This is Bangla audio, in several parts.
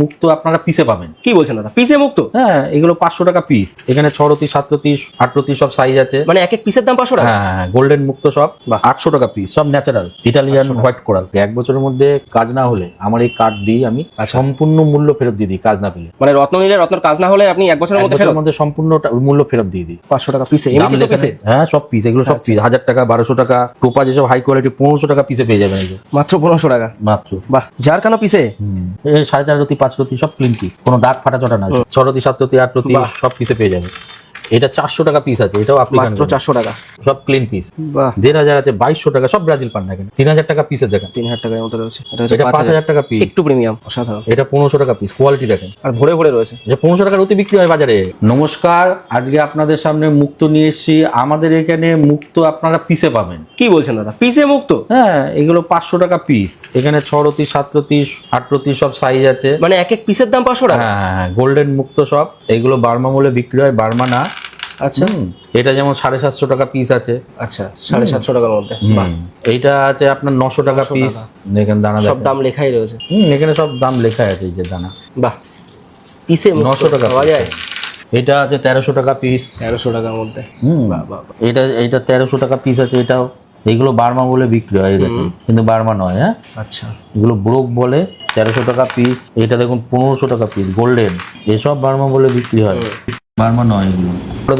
মুক্ত আপনারা পিসে পাবেন। কি বলছেন দাদা, পিসে মুক্ত? হ্যাঁ, এগুলো 500 টাকা পিস। এখানে 6 রতি 7 রতি 8 রতি সব সাইজ আছে। মানে এক এক পিসের দাম 500 টাকা? হ্যাঁ, গোল্ডেন মুক্ত সব 800 টাকা পিস, সব ন্যাচারাল ইটালিয়ান হোয়াইট কোরাল। 1 বছরের মধ্যে কাজ না হলে আমার এই কার্ড দিই, আমি সম্পূর্ণ মূল্য ফেরত দিয়ে দিই কাজ না পেলে। মানে রত্ন নিলে রত্নর কাজ না হলে আপনি 1 বছরের মধ্যে সম্পূর্ণ মূল্য ফেরত দিয়ে দিই। 500 টাকা পিসে? এমনি তো পিসে? হ্যাঁ, সব পিস, এগুলো সব পিস 1000 টাকা 1200 টাকা। টোপা যেসব হাই কোয়ালিটি 1500 টাকা পিসে পেয়ে যাবেন। এগুলো মাত্র 1500 টাকা? মাত্র। বাহ, যার কেন পিসে? 4.5 রতি 5 রতি সব ক্লিন পিস, কোনো দাগ ফাটা চটা নাই। 6 রতি 7 রতি 8 রতি সব পিসে পেয়ে যাবেন। এটা 400 টাকা পিস আছে, এটাও আপনি মাত্র 400 টাকা, সব ক্লিন পিস। বাহ। 1500 আছে 2200 টাকা, সব ব্রাজিল পান দেখেন। 3000 টাকা পিসে দেখেন, 3000 টাকার মতো রয়েছে। এটা 5000 টাকা পিস, একটু প্রিমিয়াম, অসাধারণ। এটা 1500 টাকা পিস, কোয়ালিটি দেখেন। আর ভরে ভরে রয়েছে, যে 1500 টাকার অতি বিক্রি হয় বাজারে। নমস্কার, আজকে আপনাদের সামনে মুক্ত নিয়ে এসেছি। আমাদের এখানে মুক্ত আপনারা পিসে পাবেন। কি বলছেন দাদা, পিসে মুক্ত? হ্যাঁ, এগুলো 500 টাকা পিস। এখানে 6 রতি 7 রতি 8 রতি সব সাইজ আছে। মানে এক এক পিসের দাম 500 টাকা? হ্যাঁ, গোল্ডেন মুক্ত সব। এগুলো বার্মা মূল্যে বিক্রি হয়, বার্মা না। আচ্ছা, এটা যেমন 750 টাকা পিস আছে। আচ্ছা, 750 টাকার মধ্যে। বাহ। এইটা আছে আপনার 900 টাকা পিস। এখানে দানা সব দাম লেখাই রয়েছে। এখানে সব দাম লেখা আছে, এই যে দানা। বাহ, পিসে 900 টাকা পাওয়া যায়? এটা আছে 1300 টাকা পিস। 1300 টাকার মধ্যে? বাহ বাহ। এটা 1300 টাকা পিস আছে। এটাও, এগুলো বার্মা বলে বিক্রি হয়, দেখুন, কিন্তু বার্মা নয়। হ্যাঁ, আচ্ছা, এগুলো ব্রোক বলে। 1300 টাকা পিস। এটা দেখুন 1500 টাকা পিস, গোল্ডেন। এসব বার্মা বলে বিক্রি হয়, বার্মা নয় এগুলো।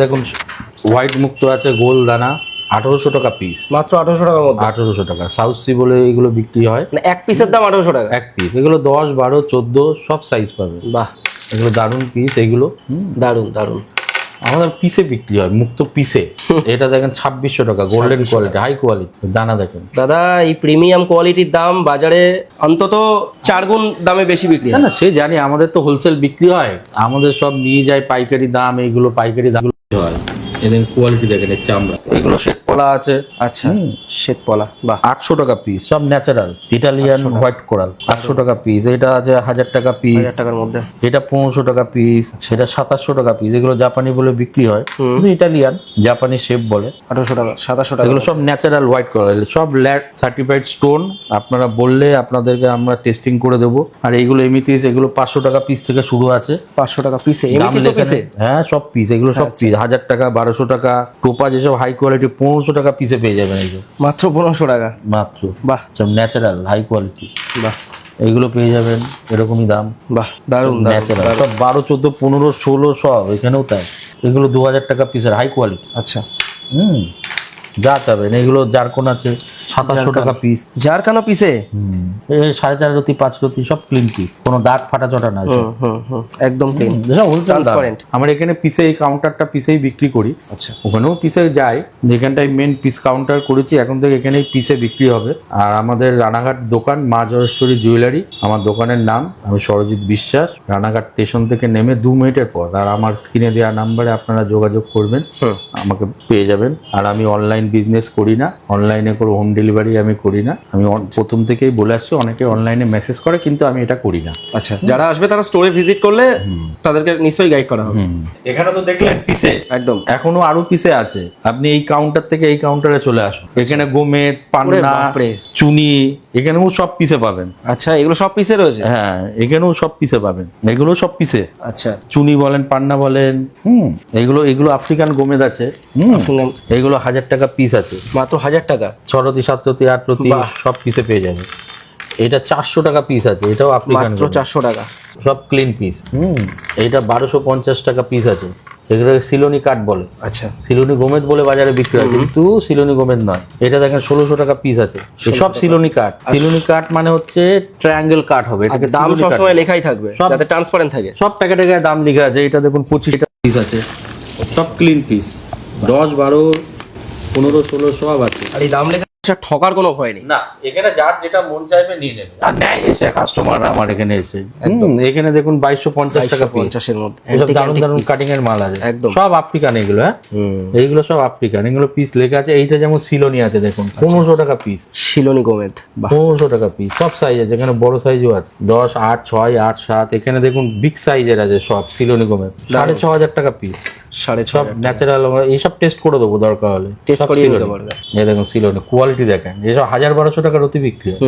দেখুন হোয়াইট মুক্ত আছে, গোল দানা, 1800 টাকা পিস। মাত্র 1800 টাকার মধ্যে? 1800 টাকা। সাউথ সি বলে এগুলো বিক্রি হয়। মানে এক পিসের দাম 1800 টাকা? এক পিস। এগুলো 10 12 14 সব সাইজ পাবে। বাহ, এগুলো দারুণ পিস। এগুলো দারুণ দারুণ। আমাদের পিসে বিক্রি হয়, মুক্ত পিসে। এটা দেখেন 2600 টাকা, গোল্ডেন কোয়ালিটি, হাই কোয়ালিটি দানা দেখেন। দাদা, এই প্রিমিয়াম কোয়ালিটির দাম বাজারে অন্তত 4 গুণ দামে বেশি বিক্রি হয়। না, সে জানি, আমাদের তো হোলসেল বিক্রি হয়, আমাদের সব নিয়ে যায় পাইকারি দাম। এইগুলো পাইকারি দাম হয়। এদের কোয়ালিটি দেখেন, এর চামড়া। এগুলো শ্বেতপলা আছে। আচ্ছা, শ্বেতপলা। বাহ, 800 টাকা পিস, সব ন্যাচারাল ইটালিয়ান হোয়াইট কোরাল। 800 টাকা পিস। এটা আছে 1000 টাকা পিস। 1000 টাকার মধ্যে? এটা 1500 টাকা পিস। সেটা 2700 টাকা পিস। এগুলো জাপানি বলে বিক্রি হয়, কিন্তু ইটালিয়ান জাপানি শেপ বলে। 1800 টাকা, 2700 টাকা। এগুলো সব ন্যাচারাল হোয়াইট কোরাল, সব ল্যাড সার্টিফাইড স্টোন। আপনারা বললে আপনাদেরকে আমরা টেস্টিং করে দেবো। আর এইগুলো এমিথিস, এগুলো 500 টাকা পিস থেকে শুরু আছে। 500 টাকা পিসে? দাম লেখা নেই। হ্যাঁ, সব পিস, এগুলো সব পিস। 1000 টাকা 1200 টাকা। টোপা যেসব হাই কোয়ালিটি 1500 টাকা পিসে পেয়ে যাবেন। এগুলো মাত্র 1500 টাকা? মাত্র। বাহ, সব ন্যাচারাল হাই কোয়ালিটি। বাহ, এগুলো পেয়ে যাবেন এরকমই দাম। বাহ, দারুণ ন্যাচারাল দারুণ। সব 12 14 15 16 সব এখানেও তাই। এগুলো 2000 টাকা পিসের, হাই কোয়ালিটি। আচ্ছা, যা চাবেন। এগুলো জারকোন আছে 2700 টাকা পিস। যার কেন পিসে? 4.5 রতি 5 রতি সব ক্লিন পিস, কোনো দাগ ফাটা চটা নাই। একদম ক্লিন, হোলসেল ট্রান্সপারেন্ট। আমার এখানে পিসে, এই কাউন্টারটা পিসেই বিক্রি করি। আচ্ছা, ওখানেও পিসে যায়, যেখানটায় মেন পিস কাউন্টার করেছি, এখন থেকে এখানেই পিসে বিক্রি হবে। আর আমাদের রানাঘাট দোকান মা জয়েশ্বরী জুয়েলারি, আমার দোকানের নাম। আমি সরজিৎ বিশ্বাস। রানাঘাট স্টেশন থেকে নেমে 2 মিনিটের পর। আর আমার স্ক্রিনে দেওয়া নাম্বারে আপনারা যোগাযোগ করবেন, আমাকে পেয়ে যাবেন। আর আমি অনলাইন বিজনেস করি না, অনলাইনে করে হোম ডেলিভারি আমি করি না। আমি প্রথম থেকেই বলে আসছি, অনেকে অনলাইনে মেসেজ করে, কিন্তু আমি এটা করি না। আচ্ছা, যারা আসবে তারা স্টোরে ভিজিট করলে তাদেরকে নিশ্চয়ই গাইড করা হবে। এখানে তো দেখলেন পিসে, একদম। এখনো আরো পিসে আছে। আপনি এই কাউন্টার থেকে এই কাউন্টারে চলে আসুন। এখানে গোমেদ, পান্না, চুনি, এখানেও সব পিসে পাবেন। আচ্ছা, এগুলো সব পিসে রয়েছে? হ্যাঁ, এখানেও সব পিসে পাবেন। এগুলো সব পিসে। আচ্ছা, চুনি বলেন, পান্না বলেন। এগুলো আফ্রিকান গোমেদ আছে। এগুলো 1000 টাকা পিস আছে। মাত্র 1000 টাকা? 6 রতি 7 রতি 8 রতি সব পিসে পেয়ে যাবে। এটা 400 টাকা পিস আছে, এটাও আফ্রিকান। মাত্র 400 টাকা? সব ক্লিন পিস। এইটা 1250 টাকা পিস আছে। এগুলো সিলোনি কাঠ বলে। আচ্ছা, সিলোনি গোমেদ বলে বাজারে বিক্রি হয়, কিন্তু সিলোনি গোমেদ নয়। এটা দেখেন 1600 টাকা পিস আছে। সব সিলোনি কাঠ। সিলোনি কাঠ মানে হচ্ছে ট্রায়াঙ্গেল কাঠ হবে। এটাকে দাম সবসময় লেখাই থাকবে, যাতে ট্রান্সপারেন্ট থাকে। সব প্যাকেটে গায়ে দাম লেখা আছে। এটা দেখুন 25 টাকা পিস আছে। সব ক্লিন পিস, 10 12 15 16 সব আছে। আর এই দাম লেখা ঠকার কোনো ভয় নেই? না, এখানে যার যেটা মন চাইবে নিয়ে নেবে। আর নেয় এসে কাস্টমার আমার এখানে এসে। এখানে দেখুন 2250 টাকা পিস। 50 এর মধ্যে এসব দারুণ দারুণ কাটিং এর মাল আছে। একদম সব আফ্রিকান এগুলো। হ্যাঁ, এইগুলো সব আফ্রিকান। এগুলো পিস লেখা আছে। এইটা যেমন সিলোনি আছে, দেখুন 1500 টাকা পিস। সিলোনি গোমেদ? 1500 টাকা পিস। সব সাইজ আছে, এখানে বড় সাইজও আছে, 10 8 6 8 7। এখানে দেখুন বিগ সাইজের আছে সব সিলোনি গোমেদ। 6500 টাকা পিস। 6500 সব ন্যাচারাল। এইসব টেস্ট করে দেবো দরকার হলে, টেস্ট করিয়ে নিতে পারবে। এই দেখুন সিলোনি কোয়ালিটি। কোয়ালিটি দেখেন, এসব 1000-1200 টাকার অতি বিক্রি হয়।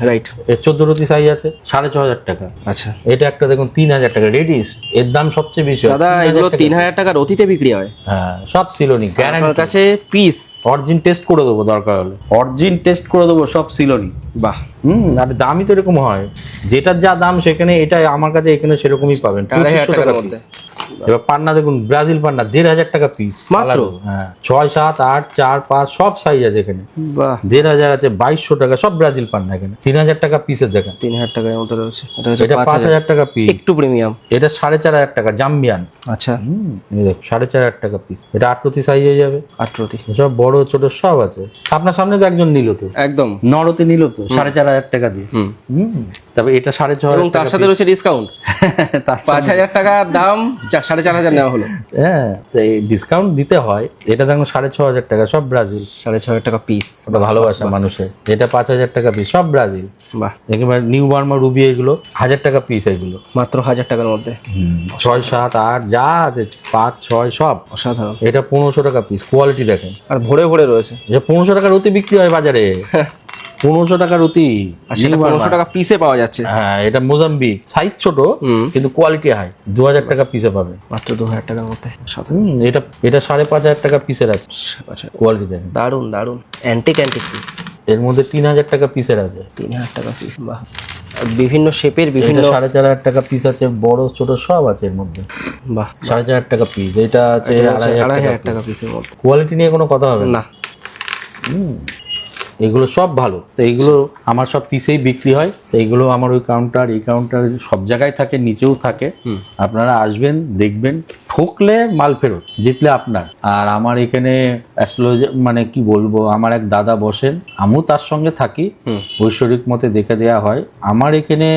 রাইট। এর 14 রতি সাইজ আছে 6500 টাকা। আচ্ছা এটা একটা দেখুন 3000 টাকা রেডিস, এর দাম সবচেয়ে বেশি হয়। দাদা, এগুলো 3000 টাকার অতিতে বিক্রি হয়? হ্যাঁ, সব সিলোনি আপনার গ্যারান্টি। কাছে পিস অরিজিন টেস্ট করে দেবো, দরকার হলে অরিজিন টেস্ট করে দেবো, সব সিলোনি। বাহ, আর দামই তো এরকম হয়, যেটার যা দাম সেখানে এটা আমার কাছে এখানে সেরকমই পাবেন 2500 টাকার টাকার মধ্যে। এবার পান্না দেখুন, ব্রাজিল পান্না 1500 টাকা পিস মাত্র? হ্যাঁ, 6, 7, 8, 4, 5 সব সাইজ আছে এখানে। বাহ, 1500 আছে, 2200 টাকা, সব ব্রাজিল পান্না এখানে। 3000 টাকা পিসের দেখেন, 3000 টাকার মতো রয়েছে। এটা হচ্ছে এটা 5000 টাকা পিস, একটু প্রিমিয়াম। এটা 4500 টাকা জাম্বিয়ান। আচ্ছা, এই দেখো 4500 টাকা পিস, এটা 8 রতি সাইজ হয়ে যাবে। 8 রতি সব বড় ছোট সব আছে। আপনার সামনে তো একজন নিল তো, একদম নরতে নিল তো 4500 টাকা দিয়ে। তবে এটা 6500 এবং তার সাথে রয়েছে ডিসকাউন্ট। তার 5000 টাকার দাম 4500 নেওয়া হলো। হ্যাঁ, ডিসকাউন্ট দিতে হয়। এটা দেখুন 6500 টাকা, সব ব্রাজিল। 6500 টাকা পিস। ওটা ভালোবাসা মানুষের। এটা 5000 টাকা পিস, সব ব্রাজিল। বাহ, একেবারে নিউ বার্মা রুবি, এগুলো 1000 টাকা পিস এগুলো। মাত্র 1000 টাকার মধ্যে। 6, 7, 8 যা আছে 5, 6 সব। অসাধারণ। এটা 1500 টাকা পিস, কোয়ালিটি দেখেন। আর ভরে ভরে রয়েছে। এটা 1500 টাকার অতি বিক্রি হয় বাজারে। 1500 টাকার অতি। আর সেটা 1500 টাকা পিসে পাওয়া যাচ্ছে। হ্যাঁ, এটা মোজাম্বিক, সাইজ ছোট কিন্তু কোয়ালিটি হাই। 2000 টাকা পিসে পাবে, মাত্র 2000 টাকার মধ্যে। অসাধারণ। এটা 5500 টাকা পিসের আছে। আচ্ছা, কোয়ালিটি দেখেন, দারুন দারুন। Antique piece. এর মধ্যে 3000 টাকা পিসের আছে। 3000 টাকা পিস। বাহ, আর বিভিন্ন শেপের বিভিন্ন। 4500 টাকা পিস আছে, বড় ছোট সব আছে এর মধ্যে। বাহ, 4500 টাকা পিস। এটা আছে 2500 টাকা পিসের মধ্যে। কোয়ালিটি নিয়ে কোনো কথা হবে না। এগুলো সব ভালো। তো এইগুলো আমার সব পিসেই বিক্রি হয়। তো এইগুলো আমার ওই কাউন্টার, এই কাউন্টার সব জায়গায় থাকে, নিচেও থাকে। আপনারা আসবেন, দেখবেন, ঠকলে মাল ফেরত, জিতলে আপনার। আর আমার এখানে মানে কি বলবো, আমার এক দাদা বসেন, আমিও তার সঙ্গে থাকি, ঐশ্বরিক মতে দেখে দেয়া হয়। আমার এখানে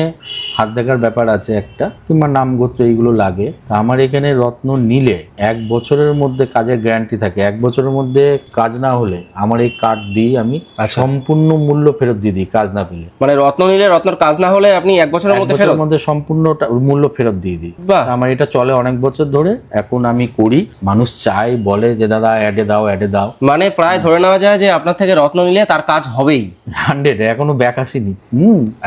হাত দেখার ব্যাপার আছে একটা, কিংবা নাম গোত্র এইগুলো লাগে। তা আমার এখানে রত্ন নিলে 1 বছরের মধ্যে কাজের গ্যারান্টি থাকে। 1 বছরের মধ্যে কাজ না হলে আমার এই কার্ড দিই আমি, সম্পূর্ণ মূল্য ফেরত দিয়ে দিই কাজ না পেলে। মানে রত্ন নিলে রত্নর কাজ না হলে আপনি 1 বছরের মধ্যে ফেরত? মধ্যে সম্পূর্ণ মূল্য ফেরত দিয়ে দিই। বাহ, আমার এটা চলে অনেক বছর ধরে, এখন আমি করি। মানুষ চাই, বলে যে দাদা অ্যাডে দাও, অ্যাডে দাও। মানে প্রায় ধরে নেওয়া যায় যে আপনার থেকে রত্ন নিলে তার কাজ হবেই। 100, এখনো ব্যাক আসেনি।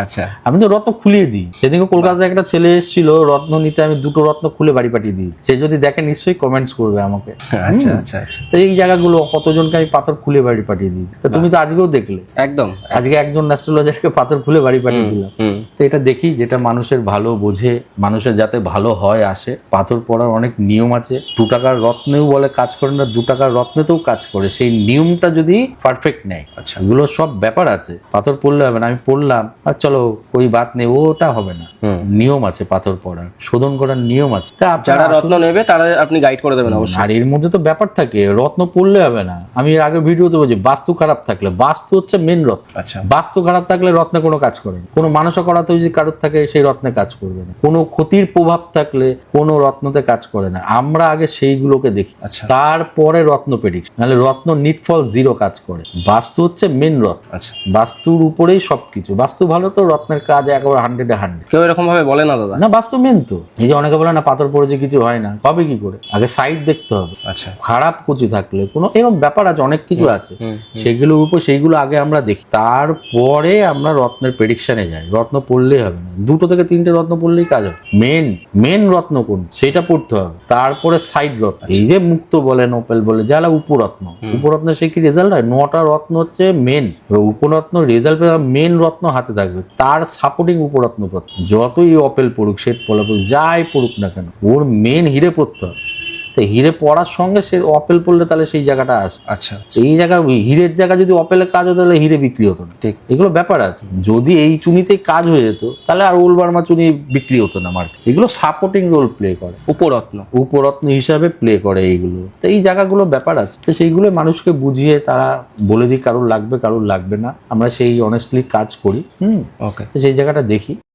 আচ্ছা, আমি তো রত্ন খুলিয়ে দিই। সেদিনকে কলকাতায় একটা ছেলে এসেছিল রত্ন নিতে, আমি 2টো রত্ন খুলে বাড়ি পাঠিয়ে দিয়েছি। সে যদি দেখে নিশ্চয়ই কমেন্টস করবে আমাকে। আচ্ছা আচ্ছা আচ্ছা। তো এই জায়গাগুলো কতজনকে আমি পাথর খুলে বাড়ি পাঠিয়ে দিয়েছি। তো তুমি তো আজকেও দেখলে, একদম আজকে একজন অ্যাস্ট্রোলজারকে পাথর খুলে বাড়ি পাঠিয়ে দিলাম। তো এটা দেখি, যেটা মানুষের ভালো বোঝে, মানুষের যাতে ভালো হয় আসে। পাথর পড়ার অনেক নিয়ম আছে। 2 টাকার রত্নেও বলে কাজ করে না, 2 টাকার রত্নেতেও কাজ করে, সেই নিয়মটা যদি পারফেক্ট নেয়। আচ্ছা, এগুলো সব ব্যাপার আছে। পাথর পড়লে হবে না, আমি পড়লাম আর চলো ওই বাত নেই, ওটা হবে না। নিয়ম আছে পাথর পড়ার, শোধন করার নিয়ম আছে। তা যারা রত্ন নেবে তারা আপনি গাইড করে দেবেন অবশ্যই। আর এর মধ্যে তো ব্যাপার থাকে, রত্ন পড়লে হবে না। আমি এর আগে ভিডিওতে বলছি, বাস্তু খারাপ থাকলে, বাস্তু হচ্ছে মেন রত্ন। আচ্ছা, বাস্তু খারাপ থাকলে রত্নে কোনো কাজ করে না। কোনো মানুষও করাতে যদি কারোর থাকে, সেই রত্নে কাজ করবে না। কোনো ক্ষতির প্রভাব থাকলে কোনো রত্নতে কাজ করে না। আমরা আগে সেইগুলোকে দেখি, তারপরে রত্ন প্রেডিকশন। নাহলে রত্ন নিটফল 0 কাজ করে। বাস্তু হচ্ছে মেন রত্ন। আচ্ছা, বাস্তুর উপরেই সবকিছু। বাস্তু ভালো তো রত্নের কাজ একেবারে 100-এ 100। কেউ এরকম ভাবে বলে না দাদা? না, বাস্তু মেন তো। এই যে অনেকে বলে না পাথর পড়েছে কিছু হয় না, হবে কি করে? আগে সাইড দেখতে হবে। আচ্ছা, খারাপ কিছু থাকলে কোনো এরকম ব্যাপার আছে, অনেক কিছু আছে, সেগুলোর উপর সেইগুলো আগে আমরা দেখি, তারপরে আমরা রত্নের প্রেডিকশনে যাই। রত্ন পড়লেই হবে না, 2 থেকে 3টে রত্ন পড়লেই কাজ হবে। মেন রত্ন কোন সেটা পড়তে হবে, তারপরে সাইড রত্ন। এই যে মুক্ত বলেন, ওপেল বলে, যারা উপরত্ন, উপরত্নের সে কি রেজাল্ট হয়? 9টা রত্ন হচ্ছে মেন। উপরত্ন রেজাল্ট মেন রত্ন হাতে থাকবে, তার সাপোর্টিং উপরত্ন পড়তে। যতই অপেল পড়ুক, শ্বেত পলা পড়ুক, যাই পড়ুক না কেন, ওর মেন হিরে পড়তে হবে। তো হিরে পড়ার সঙ্গে সে অপেল পড়লে তাহলে সেই জায়গাটা আসে। আচ্ছা, এই জায়গা, হিরের জায়গা যদি অপেলের কাজ হতো তাহলে হিরে বিক্রি হতো না। ঠিক, এগুলো ব্যাপার আছে। যদি এই চুনিতেই কাজ হয়ে যেত তাহলে আর ওল বার্মা চুনি বিক্রি হতো না মার্কেট। এগুলো সাপোর্টিং রোল প্লে করে, উপরত্ন হিসাবে প্লে করে এইগুলো। তো এই জায়গাগুলো ব্যাপার আছে। তো সেইগুলো মানুষকে বুঝিয়ে তারা বলে দিই, কারোর লাগবে কারোর লাগবে না। আমরা সেই অনেস্টলি কাজ করি। ওকে, তো সেই জায়গাটা দেখি।